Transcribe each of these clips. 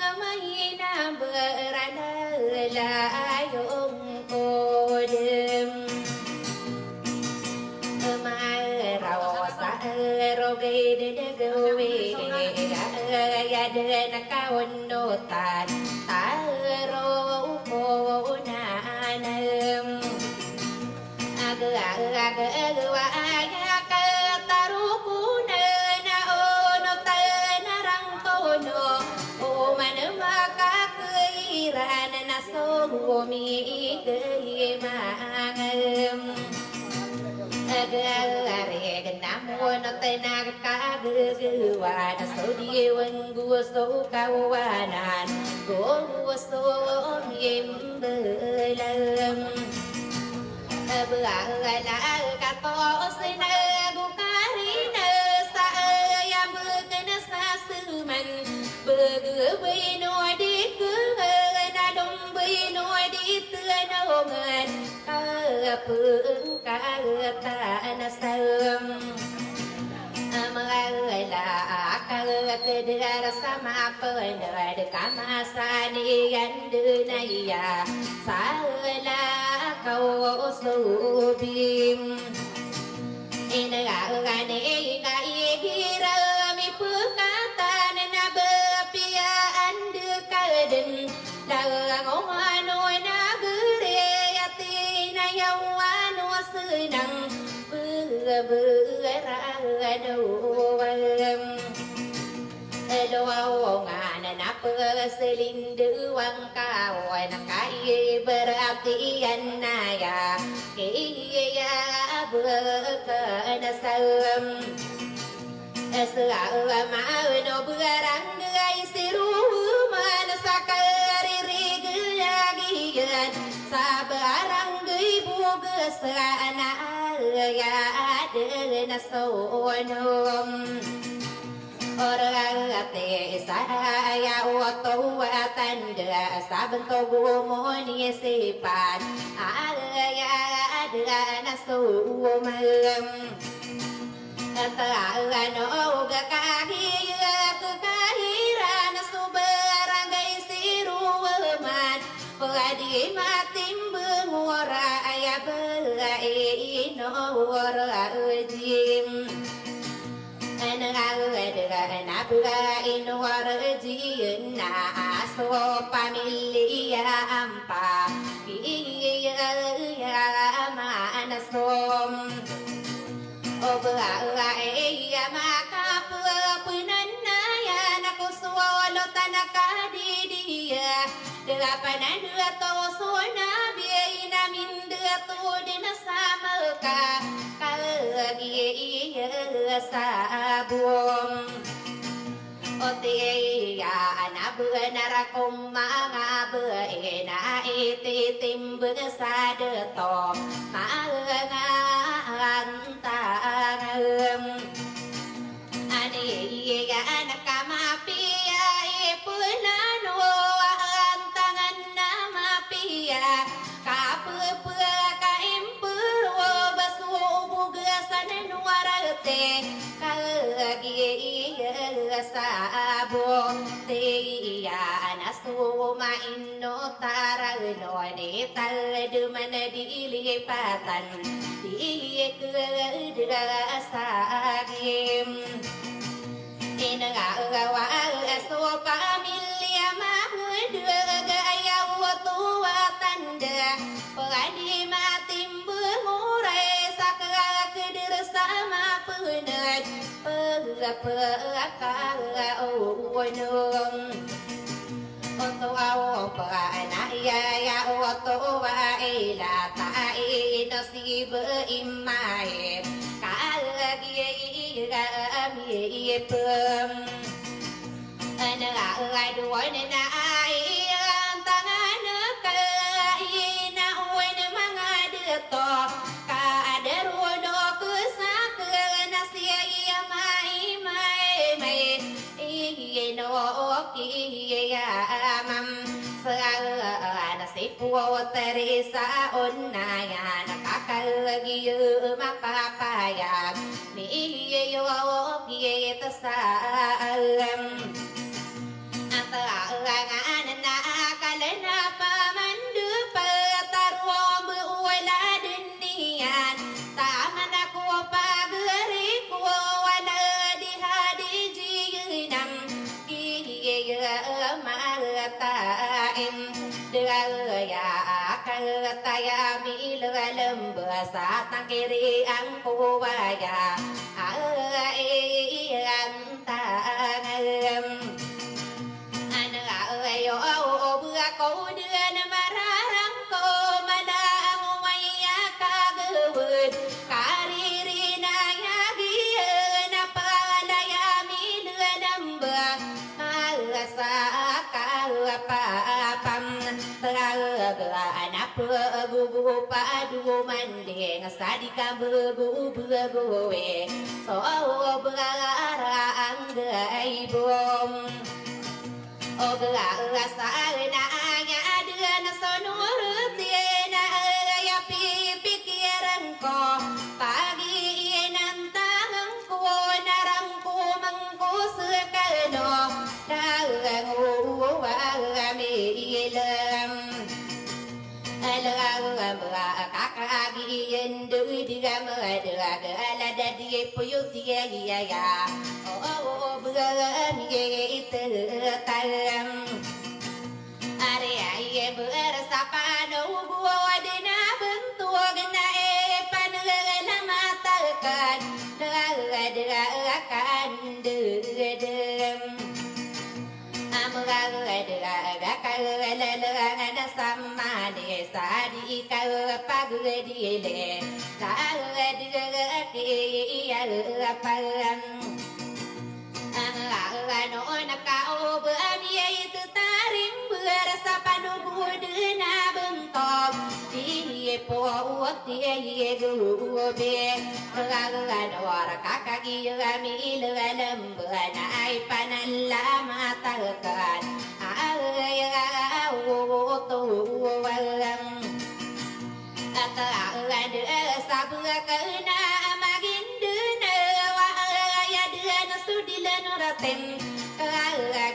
งไม่น่าเบื่อระเนอลายงโอเดิมมาเราสะโรเกเดเดเกเวยาเดินกาวันโนตาตาโรโคนาเนมอาเกอาเกอาเกวาอยาเกตารุปูเนนาโอโนเตนารังโตโนโอมันมากาเกยรานนาโซมีเกยมาเงมAgak namun tenaga kagagawan so diwan gusto kawanan gusto yimbelam Abala katos na bukarina sa ayam na sa suman Bagabino di na dumbino di tuanongan Kapung kata nasam Amala kadar sama penad kamasani yandunaya Sala kau subim Inagane ira mi pukatan na bapia andekaden Langongano na gureyati na yawano senang berada Luangan na perselinduan kau nak kaya berartian naya Kaya berkenasam Selama no beranggai siruman Sakari rigagian Sabarang ibu kesana Ya ada nasonom Orang ate saya waktu tanda sabentuk gumoni sifat Ayah ada nasumem Terano gakahia kekahiran Subarangai siruman Padi matim bengora Ayah belai nora ujim Nabukain warajin na aso pamilya ampa iya manasom Obaaya makapupunan na yan ako swalo tanakadidiya Delapan dua toso nabi namin dua din sama ka Kalagi sabum Otiya anabu narakum mga na ititim sa deto Maangantangam Aniya nakamapia ipulano Antangan na mapia Kapupua kaimpuro Basubugasan nuwarate Kalagi sabong Tiya nasuma ino tarano Ni talduman dilipatan Tiya kedasagim Inagawa so pamilya mahudagaya Watua tanda Pagadi matim bengurai Sakra kedir sama penat Pagapaka uwanum Oto awo panaya ya oto wa ila ta'i nasib imai Kalagi rami pem Ana duwan na ai tangan kai na uwan mga dito Kadaruno kusak nasya mai ino kiyamam Sa si Teresa onaya Nakakalagiyo makakayag Niyo kita sa alam At มาตาเอ็มเดือยาคตายามีเลือเริ่มเบื่อสาตังกิริอังกูวายาเอันตาเงิมอันโยเบื่อกูเดือนมารังกูมาดามไว้ยากากือวดการีรีนายากีนปาลายามีเลือดำเบื่อสากาปาปัมเบื่อนับเบื่อกูปาดูมันเด้งสาดิกาเบื่อกูเวโซเบื่อรังเดือยบุมโอเบื่อสาหน้ายาเดือนสนุรุเตียนาอยาปีเกียรังกอปากีนันตาหังกูนารังกูมังกูเสือกันโนดางูว่ามีเลมเลือเมื่อกากากียันดูดีกเมื่อเดือเกลดดีปุยุติยาโอ้เบื่อมีเตือตามอะไรเบื่อสะพานบัวดินาบึงตัวกันนะปันเลือละมาตะกันเลือกันดื้อเดิมเมื่อเดือกันเลือกันสัมมาเดสาดีกันปักดีเลสาเดือกีปันโนนักเอาเบื่อมีตุตาริงเบื่อสะพานบูดนาบึงตอบดีปวดดีกูเบียโนรักกะกีมีเลือลมเบื่อนายปนันลามาตะกันตัววันตะเดือสะเบื่อกันนามากินเดือนว่าเดือนสุดเลนรเต็ม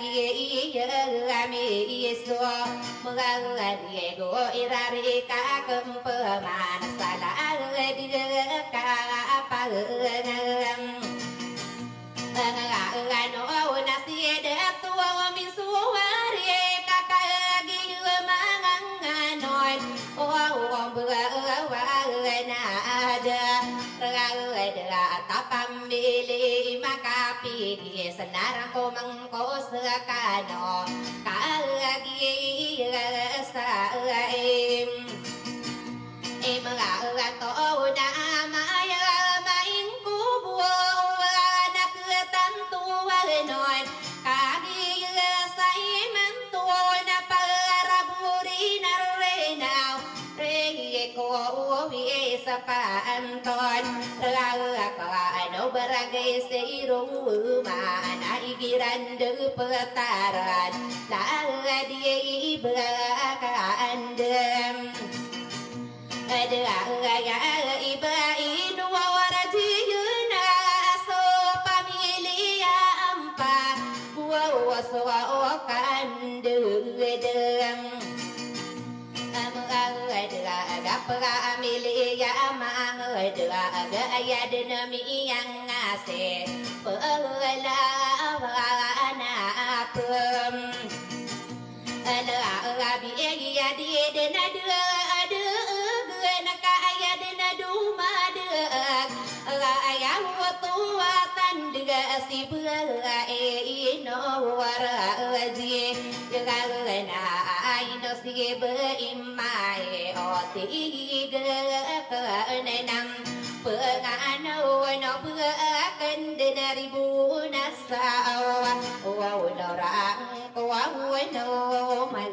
กีมีสัวมึงดีกูอิราริกาคุมเปมาสาลาเดือกาปะเงิมโนนาสีเดตัวมิสุวารีกากากีมังนอยโอ้เบื่อว่านาเดตาปัมมิลิมากาปีกีสนารังโกมังโกเสือกาโนกากีสาเอ็มโตนามายมาอิงกูบัวนักตันตัวหน่อยกากีใส่มันตัวนาปาราบุรีนาเรนาวเรโกวิสปานตอนเราก็โนบรากเสรูมานาอิกิรันดูเปตารันลาดีเบื่อกันเดิมเดือยาอิบะอินวารจิยุนาโซปามิลิยาอัมปาบัวสวากันเดิมกับกามิลิยามาเดือยาเดนมียังอาเสเปลาวานาเพิ่มเลือบียาดีเดนเดือนกายเดนดูมาเดือยาหัวตัวตันเดือสิเบื่อโนวาระจีกานาโนสิเบื่ออิมายอติเกเนนำเพื่องานโนเพื่อกันเดนริบูนัสสาวโอ้โนรังโอ้โนมัน